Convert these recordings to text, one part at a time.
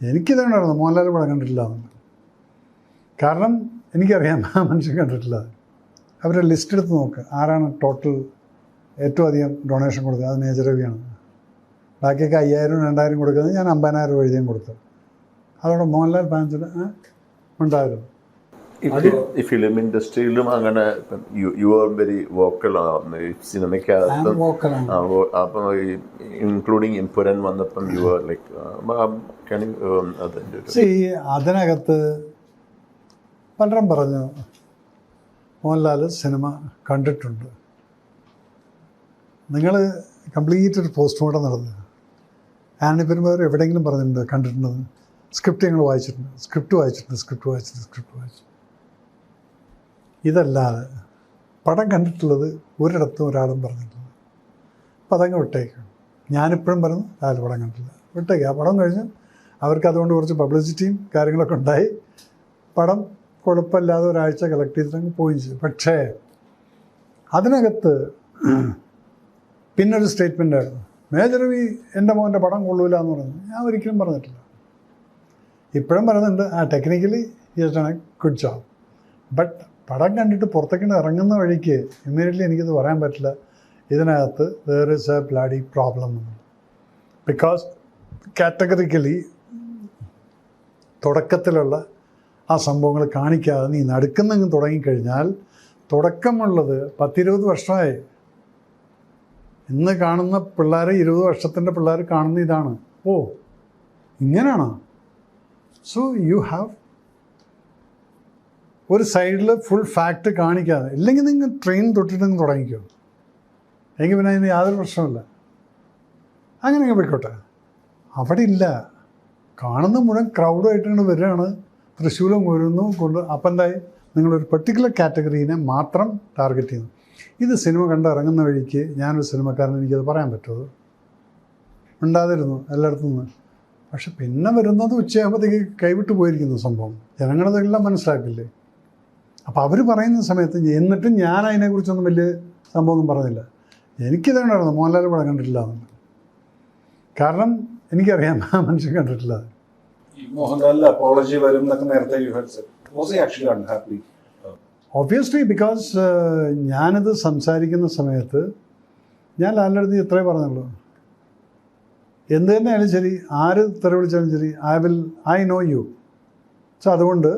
എനിക്കിതുണ്ടായിരുന്നു മോഹൻലാൽ പടം കണ്ടിട്ടില്ല എന്നുണ്ട്. കാരണം എനിക്കറിയാം ആ മനുഷ്യൻ കണ്ടിട്ടില്ല. അവരുടെ ലിസ്റ്റ് എടുത്ത് നോക്ക്, ആരാണ് ടോട്ടൽ ഏറ്റവും അധികം ഡൊണേഷൻ കൊടുത്തത്. അത് മേജർ രവിയാണ്. ബാക്കിയൊക്കെ 5000 2000 കൊടുക്കുന്നത് ഞാൻ 50,000 എഴുതിയും കൊടുത്തു. അതോടെ മോഹൻലാൽ ഫാൻസിൽ ഉണ്ടായിരുന്നു. ഈ ഫിലിം ഇൻഡസ്ട്രിയിലും അങ്ങനെ യു ആർ വെരി വോക്കൽ ആണ് ഈ സിനിമയ്ക്കകത്ത്. അപ്പം ഇൻക്ലൂഡിങ് ഇൻപുരൻ വന്നപ്പം യു ആർ ലൈക്ക് അതിനകത്ത് പലരും പറഞ്ഞു മോഹൻലാൽ സിനിമ കണ്ടിട്ടുണ്ട്. നിങ്ങൾ കംപ്ലീറ്റ് ഒരു പോസ്റ്റ്മോർട്ടം നടന്നു. ആന്റണി പെരുമ്പാവൂർ എവിടെയെങ്കിലും പറഞ്ഞിട്ടുണ്ട് കണ്ടിട്ടുണ്ടെന്ന്. സ്ക്രിപ്റ്റ് ഞങ്ങൾ വായിച്ചിട്ടുണ്ട്, സ്ക്രിപ്റ്റ് വായിച്ചു. ഇതല്ലാതെ പടം കണ്ടിട്ടുള്ളത് ഒരിടത്തും ഒരാളും പറഞ്ഞിട്ടില്ല. അപ്പം അതങ്ങ് വിട്ടേക്കും. ഞാനിപ്പോഴും പറഞ്ഞു ലാൽ പടം കണ്ടിട്ടില്ല, വിട്ടേക്ക്. ആ പടം കഴിഞ്ഞ് അവർക്ക് അതുകൊണ്ട് കുറച്ച് പബ്ലിസിറ്റിയും കാര്യങ്ങളൊക്കെ ഉണ്ടായി. പടം കുഴപ്പമില്ലാതെ ഒരാഴ്ച കളക്ട് ചെയ്തിട്ടങ്ങ് പോവുകയും ചെയ്തു. പക്ഷേ അതിനകത്ത് പിന്നൊരു സ്റ്റേറ്റ്മെൻ്റ് ആയിരുന്നു, മേജർ രവി എൻ്റെ മോൻ്റെ പടം കൊള്ളൂല എന്ന് പറഞ്ഞു. ഞാൻ ഒരിക്കലും പറഞ്ഞിട്ടില്ല. ഇപ്പോഴും പറയുന്നുണ്ട് technically is done A good job. But പടം കണ്ടിട്ട് പുറത്തേക്ക് ഇറങ്ങുന്ന വഴിക്ക് ഇമ്മീഡിയറ്റ്ലി എനിക്കിത് പറയാൻ പറ്റില്ല, ഇതിനകത്ത് there is a bloody problem. Because categorically തുടക്കത്തിലുള്ള ആ സംഭവങ്ങൾ കാണിക്കാതെ നീ നടുക്കുന്നങ്ങ് തുടങ്ങിക്കഴിഞ്ഞാൽ, തുടക്കമുള്ളത് 10-20 വർഷമായി. ഇന്ന് കാണുന്ന പിള്ളേർ 20 വർഷത്തിൻ്റെ പിള്ളേർ കാണുന്ന ഇതാണ്. ഓ ഇങ്ങനെയാണോ? സോ യു ഹാവ് ഒരു സൈഡിൽ ഫുൾ ഫാക്റ്റ് കാണിക്കാതെ, ഇല്ലെങ്കിൽ നിങ്ങൾ ട്രെയിൻ തൊട്ടിട്ടങ്ങ് തുടങ്ങിക്കോ. എങ്കിൽ പിന്നെ അതിന് യാതൊരു പ്രശ്നമില്ല. അങ്ങനെയൊക്കെ പോയിക്കോട്ടെ. അവിടെ ഇല്ല, കാണുന്ന മുഴുവൻ ക്രൗഡായിട്ടാണ് വരികയാണ്, തൃശ്ശൂലം വരുന്നു കൊണ്ട്. അപ്പം എന്തായി, നിങ്ങളൊരു പെർട്ടിക്കുലർ കാറ്റഗറീനെ മാത്രം ടാർഗറ്റ് ചെയ്യുന്നു. ഇത് സിനിമ കണ്ട് ഇറങ്ങുന്ന വഴിക്ക് ഞാനൊരു സിനിമക്കാരൻ, എനിക്കത് പറയാൻ പറ്റുമോ? ഉണ്ടാതിരുന്നു എല്ലായിടത്തു നിന്ന്. പക്ഷെ പിന്നെ വരുന്നത് ഉച്ചയാകുമ്പോഴത്തേക്ക് കൈവിട്ട് പോയിരിക്കുന്നു സംഭവം. ജനങ്ങളതെല്ലാം മനസ്സിലാക്കില്ലേ? അപ്പോൾ അവർ പറയുന്ന സമയത്ത് എന്നിട്ടും ഞാൻ അതിനെക്കുറിച്ചൊന്നും വലിയ സംഭവമൊന്നും പറഞ്ഞില്ല. എനിക്കിതുണ്ടായിരുന്നു മോഹൻലാൽ പടം കണ്ടിട്ടില്ല എന്നുണ്ട്. കാരണം എനിക്കറിയാം ആ മനുഷ്യൻ കണ്ടിട്ടില്ല. മോഹൻലാലിന് അപ്പോളജി വരും എന്നൊക്കെ നേരത്തെ ഒബ്വിയസ്ലി. ബിക്കോസ് ഞാനിത് സംസാരിക്കുന്ന സമയത്ത് ഞാൻ ലാലിൻ്റെ അടുത്ത് ഇത്രേ പറഞ്ഞുള്ളൂ, എന്ത് തന്നെയായാലും ശരി, ആര് തെറി വിളിച്ചാലും ശരി, ഐ നോ യു. സോ അതുകൊണ്ട്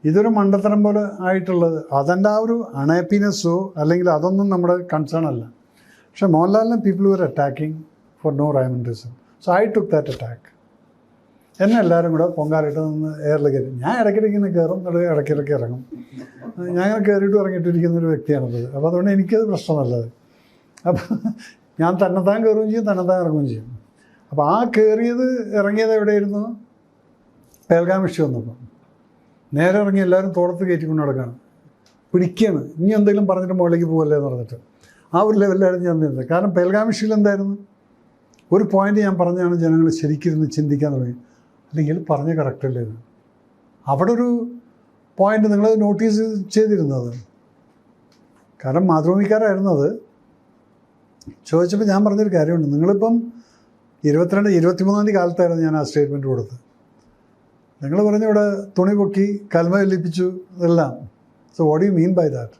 ഇതൊരു മണ്ടത്തരം പോലെ ആയിട്ടുള്ളത്, അതെൻ്റെ ആ ഒരു അൺഹാപ്പിനെസ്സോ അല്ലെങ്കിൽ അതൊന്നും നമ്മുടെ കൺസേൺ അല്ല. പക്ഷെ മോഹൻലാലിനെ people were attacking for no rhyme and reason. So I took that attack. എന്നെ എല്ലാവരും കൂടെ പൊങ്കാലിട്ട് നിന്ന് എയറിൽ കയറി. ഞാൻ ഇടയ്ക്കിടയ്ക്ക് ഇങ്ങനെ കയറും, ഇടയ്ക്കിടയ്ക്ക് ഇറങ്ങും. ഞാൻ കയറിയിട്ട് ഇറങ്ങിയിട്ടിരിക്കുന്നൊരു വ്യക്തിയാണത്. അപ്പോൾ അതുകൊണ്ട് എനിക്കത് പ്രശ്നമല്ലത്. അപ്പോൾ ഞാൻ തന്നെത്താൻ കയറുകയും ചെയ്യും, തന്നെത്താൻ ഇറങ്ങുകയും ചെയ്യും. അപ്പോൾ ആ കയറിയത് ഇറങ്ങിയത് എവിടെയായിരുന്നു? പേൽഗാം വിഷയം വന്നപ്പോൾ നേരെ ഇറങ്ങി എല്ലാവരും തോളത്ത് കയറ്റിക്കൊണ്ട് നടക്കുകയാണ്, പിടിക്കുകയാണ്. ഇനി എന്തെങ്കിലും പറഞ്ഞിട്ട് മുകളിലേക്ക് പോകല്ലേ എന്ന് പറഞ്ഞിട്ട് ആ ഒരു ലെവലിലായിരുന്നു ഞാൻ നിന്നത്. കാരണം പേൽഗാം വിഷയിൽ എന്തായിരുന്നു, ഒരു പോയിന്റ് ഞാൻ പറഞ്ഞാണ് ജനങ്ങൾ ശരിക്കിരുന്ന് ചിന്തിക്കാൻ തുടങ്ങി. അല്ലെങ്കിൽ പറഞ്ഞ കറക്റ്റല്ലേ ഇത്? അവിടെ ഒരു പോയിന്റ് നിങ്ങൾ നോട്ടീസ് ചെയ്തിരുന്നത്. കാരണം മാതൃഭൂമിക്കാരായിരുന്നത്. ചോദിച്ചപ്പോൾ ഞാൻ പറഞ്ഞൊരു കാര്യമുണ്ട്. നിങ്ങളിപ്പം 23 കാലത്തായിരുന്നു ഞാൻ ആ സ്റ്റേറ്റ്മെൻറ്റ് കൊടുത്തത്. നിങ്ങൾ പറഞ്ഞു ഇവിടെ തുണി പൊക്കി കൽമ ചൊല്ലിപ്പിച്ചു ഇതെല്ലാം. So what you mean by that?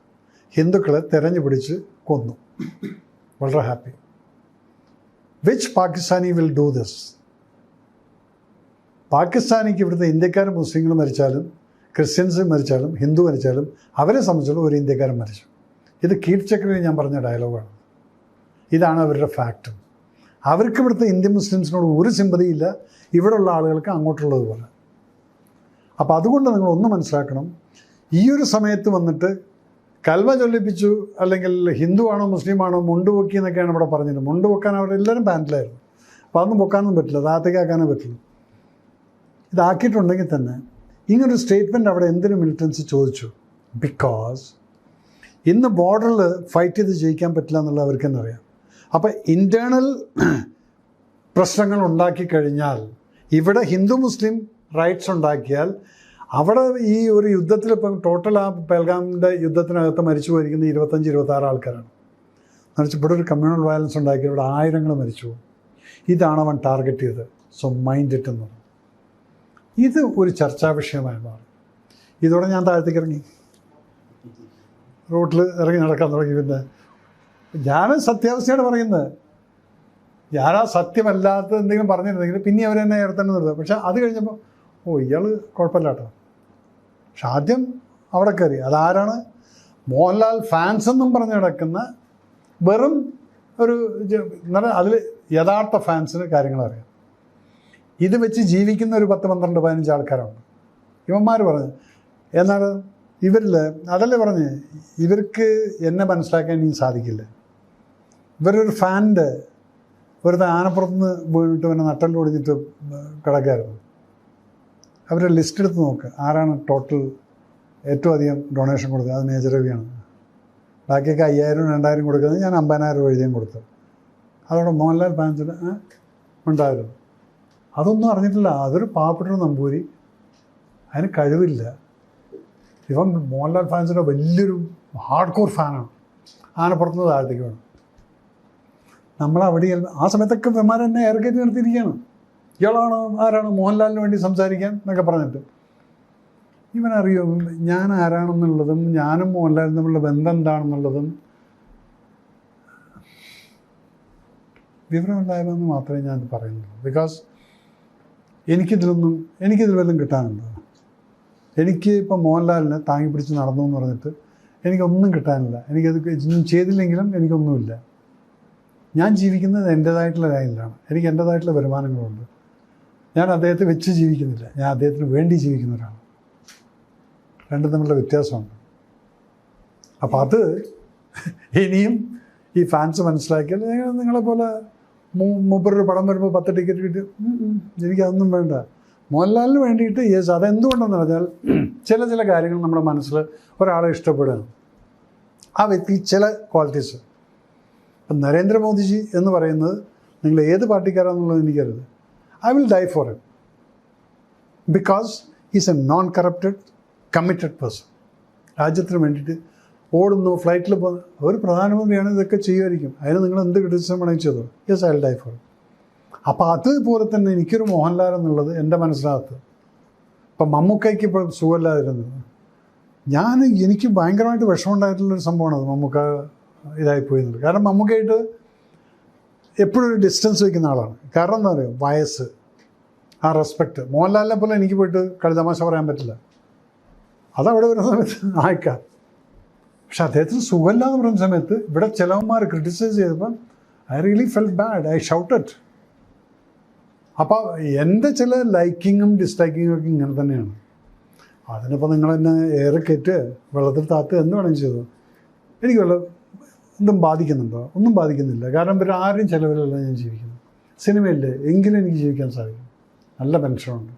ഹിന്ദുക്കളെ തെരഞ്ഞു പിടിച്ച് കൊന്നു. വളരെ happy. Which Pakistani will do this? പാകിസ്ഥാനിക്ക് ഇവിടുത്തെ ഇന്ത്യക്കാരും മുസ്ലിങ്ങൾ മരിച്ചാലും ക്രിസ്ത്യൻസ് മരിച്ചാലും ഹിന്ദു മരിച്ചാലും അവരെ സംബന്ധിച്ചുള്ള ഒരു ഇന്ത്യക്കാരൻ മരിച്ചു. ഇത് കീർത്തി ചക്രയിൽ ഞാൻ പറഞ്ഞ ഡയലോഗാണ്. ഇതാണ് അവരുടെ ഫാക്റ്റ്. അവർക്ക് ഇവിടുത്തെ ഇന്ത്യൻ മുസ്ലിംസിനോട് ഒരു സിമ്പതിയില്ല, ഇവിടെയുള്ള ആളുകൾക്ക് അങ്ങോട്ടുള്ളതുപോലെ. അപ്പോൾ അതുകൊണ്ട് നിങ്ങൾ ഒന്ന് മനസ്സിലാക്കണം, ഈ ഒരു സമയത്ത് വന്നിട്ട് കൽമ ചൊല്ലിപ്പിച്ചു, അല്ലെങ്കിൽ ഹിന്ദു ആണോ മുസ്ലിം ആണോ, മുണ്ട് പൊക്കി എന്നൊക്കെയാണ് ഇവിടെ പറഞ്ഞത്. മുണ്ട് പൊക്കാൻ അവരെല്ലാവരും പാൻറ്റിലായിരുന്നു. അപ്പോൾ അതൊന്നും പൊക്കാനൊന്നും പറ്റില്ല, താഴത്തേക്കാക്കാനേ പറ്റുള്ളൂ. ഇതാക്കിയിട്ടുണ്ടെങ്കിൽ തന്നെ ഇങ്ങനൊരു സ്റ്റേറ്റ്മെൻറ്റ് അവിടെ എന്തിനു മിലിറ്റൻസ് ചോദിച്ചു? ബിക്കോസ് ഇന്ന് ബോർഡറിൽ ഫൈറ്റ് ചെയ്ത് ജയിക്കാൻ പറ്റില്ല എന്നുള്ളത് അവർക്ക് തന്നെ അറിയാം. അപ്പോൾ ഇൻറ്റേർണൽ പ്രശ്നങ്ങൾ ഉണ്ടാക്കി കഴിഞ്ഞാൽ, ഇവിടെ ഹിന്ദു മുസ്ലിം റൈറ്റ്സ് ഉണ്ടാക്കിയാൽ, അവിടെ ഈ ഒരു യുദ്ധത്തിൽ ഇപ്പം ടോട്ടൽ ആ പെൽഗാമിൻ്റെ യുദ്ധത്തിനകത്ത് മരിച്ചു പോയിരിക്കുന്ന 25-26 ആൾക്കാരാണ്. എന്നുവെച്ചാൽ ഇവിടെ ഒരു കമ്മ്യൂണൽ വയലൻസ് ഉണ്ടാക്കി ഇവിടെ 1000 മരിച്ചു പോകും. ഇതാണ് അവൻ ടാർഗറ്റ് ചെയ്തത്. സോ മൈൻഡ് ഇറ്റ് എന്ന് പറഞ്ഞു. ഇത് ഒരു ചർച്ചാ വിഷയമായി മാറി. ഇതോടെ ഞാൻ താഴത്തേക്ക് ഇറങ്ങി, റോട്ടിൽ ഇറങ്ങി നടക്കാൻ തുടങ്ങി. പിന്നെ ഞാൻ സത്യാവസ്ഥയാണ് പറയുന്നത്. ഞാൻ ആ സത്യമല്ലാത്ത എന്തെങ്കിലും പറഞ്ഞിരുന്നെങ്കിൽ പിന്നെ അവരെന്നെ തന്നെ നിർത്തുക. പക്ഷെ അത് കഴിഞ്ഞപ്പോൾ ഇയാൾ കുഴപ്പമില്ല കേട്ടോ. പക്ഷെ ആദ്യം അവിടെ കയറി. അതാരാണ്? മോഹൻലാൽ ഫാൻസ് എന്നും പറഞ്ഞ് നടക്കുന്ന വെറും ഒരു എന്നാൽ അതിൽ യഥാർത്ഥ ഫാൻസിന് കാര്യങ്ങൾ അറിയാം. ഇത് വെച്ച് ജീവിക്കുന്ന ഒരു 10, 12, 15 ആൾക്കാരുണ്ട്. ഇവന്മാർ പറഞ്ഞു എന്നാൽ ഇവരിൽ അതല്ലേ പറഞ്ഞ് ഇവർക്ക് എന്നെ മനസ്സിലാക്കാൻ ഇനി സാധിക്കില്ല. ഇവരൊരു ഫാനിൻ്റെ ഒരു ആനപ്പുറത്തുനിന്ന് വീണിട്ട് പിന്നെ നട്ടൽ ഒടിഞ്ഞിട്ട് കിടക്കായിരുന്നു. അവരുടെ ലിസ്റ്റ് എടുത്ത് നോക്ക്, ആരാണ് ടോട്ടൽ ഏറ്റവും അധികം ഡൊണേഷൻ കൊടുത്തത്? അത് മേജർ രവിയാണ്. ബാക്കിയൊക്കെ 5000, 2000 കൊടുക്കുന്നത്. ഞാൻ 50,000 എഴുതിയും കൊടുത്തു. അതോടെ മോഹൻലാൽ ഫാൻസിൽ ഉണ്ടായിരുന്നു. അതൊന്നും അറിഞ്ഞിട്ടില്ല. അതൊരു പാവപ്പെട്ട നമ്പൂരി, അതിന് കഴിവില്ല. ഇവൻ മോഹൻലാൽ ഫാൻസിൻ്റെ വലിയൊരു ഹാർഡ് കോർ ഫാനാണ്. ആനപ്പുറത്തുനിന്ന് താഴത്തേക്ക് വേണം. നമ്മളവിടെ ആ സമയത്തൊക്കെ വിമാനം എന്നെ എയർഗേറ്റ് നിർത്തിയിരിക്കുകയാണ്. ഇയാളാണോ ആരാണ് മോഹൻലാലിന് വേണ്ടി സംസാരിക്കാൻ എന്നൊക്കെ പറഞ്ഞിട്ട്. ഇവനറിയോ ഞാൻ ആരാണെന്നുള്ളതും ഞാനും മോഹൻലാലും തമ്മിലുള്ള ബന്ധം എന്താണെന്നുള്ളതും വിവരമുണ്ടായതെന്ന് മാത്രമേ ഞാൻ പറയുന്നുള്ളൂ. ബിക്കോസ് എനിക്കിതിൽ വല്ലതും കിട്ടാനുണ്ടോ? എനിക്ക് ഇപ്പം മോഹൻലാലിനെ താങ്ങി പിടിച്ച് നടന്നു എന്ന് പറഞ്ഞിട്ട് എനിക്കൊന്നും കിട്ടാനില്ല. എനിക്കത് ഒന്നും ചെയ്തില്ലെങ്കിലും എനിക്കൊന്നുമില്ല. ഞാൻ ജീവിക്കുന്നത് എൻ്റേതായിട്ടുള്ള ലൈനിലാണ്. എനിക്ക് എൻ്റേതായിട്ടുള്ള വരുമാനങ്ങളുണ്ട്. ഞാൻ അദ്ദേഹത്തെ വെച്ച് ജീവിക്കുന്നില്ല, ഞാൻ അദ്ദേഹത്തിന് വേണ്ടി ജീവിക്കുന്ന ഒരാളാണ്. രണ്ടും തമ്മിലുള്ള വ്യത്യാസമുണ്ട്. അപ്പോൾ അത് ഇനിയും ഈ ഫാൻസ് മനസ്സിലാക്കിയാൽ നിങ്ങളെപ്പോലെ മൂപ്പരൊരു പടം വരുമ്പോൾ 10 ടിക്കറ്റ് കിട്ടി എനിക്കതൊന്നും വേണ്ട. മോഹൻലാലിന് വേണ്ടിയിട്ട് യെസ്, അതെന്തുകൊണ്ടെന്ന് പറഞ്ഞാൽ ചില കാര്യങ്ങൾ നമ്മുടെ മനസ്സിൽ ഒരാളെ ഇഷ്ടപ്പെടുകയാണ്. ആ വ്യക്തി ചില ക്വാളിറ്റീസ്. ഇപ്പം നരേന്ദ്രമോദിജി എന്ന് പറയുന്നത് നിങ്ങൾ ഏത് പാർട്ടിക്കാരാണെന്നുള്ളത് എനിക്കറിയില്ല. I will die for him because is A non corrupted committed person. രാജ്യത്തിന് വേണ്ടിയിട്ട് ഓടുന്നു, ഫ്ലൈറ്റിൽ പോകുന്നു. ഒരു പ്രധാനമന്ത്രിയാണ് ഇതൊക്കെ ചെയ്യുമായിരിക്കും. അതിന് നിങ്ങൾ എന്ത് ക്രിറ്റിസിസം വേണമെങ്കിൽ ചെയ്തോ. Yes, I will die for him. അപ്പോൾ അതുപോലെ തന്നെ എനിക്കൊരു മോഹൻലാൽ എന്നുള്ളത് എൻ്റെ മനസ്സിനകത്ത്. ഇപ്പം മമ്മൂക്കയ്ക്ക് ഇപ്പോൾ സുഖമില്ലാതിരുന്നത് എനിക്ക് ഭയങ്കരമായിട്ട് വിഷമമുണ്ടായിട്ടുള്ളൊരു സംഭവമാണ് മമ്മൂക്ക ഇതായിപ്പോയി എന്നുള്ളത്. കാരണം മമ്മൂക്കയായിട്ട് എപ്പോഴും ഒരു ഡിസ്റ്റൻസ് വയ്ക്കുന്ന ആളാണ്. കാരണം എന്താ പറയുക, വയസ്സ്, ആ റെസ്പെക്റ്റ്. മോഹൻലാലിനെ പോലെ എനിക്ക് പോയിട്ട് കളിതമാശ പറയാൻ പറ്റില്ല. അതവിടെ വരുന്ന സമയത്ത് ആയിക്കാം. പക്ഷെ അദ്ദേഹത്തിന് സുഖമില്ല എന്ന് പറയുന്ന സമയത്ത് ഇവിടെ ചിലവന്മാർ ക്രിറ്റിസൈസ് ചെയ്തപ്പോൾ I really felt bad. I shouted. അപ്പോൾ എൻ്റെ ചില ലൈക്കിങ്ങും ഡിസ്ലൈക്കിങ്ങും ഒക്കെ ഇങ്ങനെ തന്നെയാണ്. അതിനിപ്പോൾ നിങ്ങളെന്നെ ഏറെ കയറ്റ് വെള്ളത്തിൽ താത്ത് എന്ത് വേണമെങ്കിൽ ചെയ്തു. എനിക്ക് എന്തും ബാധിക്കുന്നുണ്ടോ? ഒന്നും ബാധിക്കുന്നില്ല. കാരണം ഇവർ ആരും ചിലവിലല്ല ഞാൻ ജീവിക്കുന്നത്. സിനിമയില്ലേ എങ്കിലും എനിക്ക് ജീവിക്കാൻ സാധിക്കും. നല്ല പെൻഷനുണ്ട്.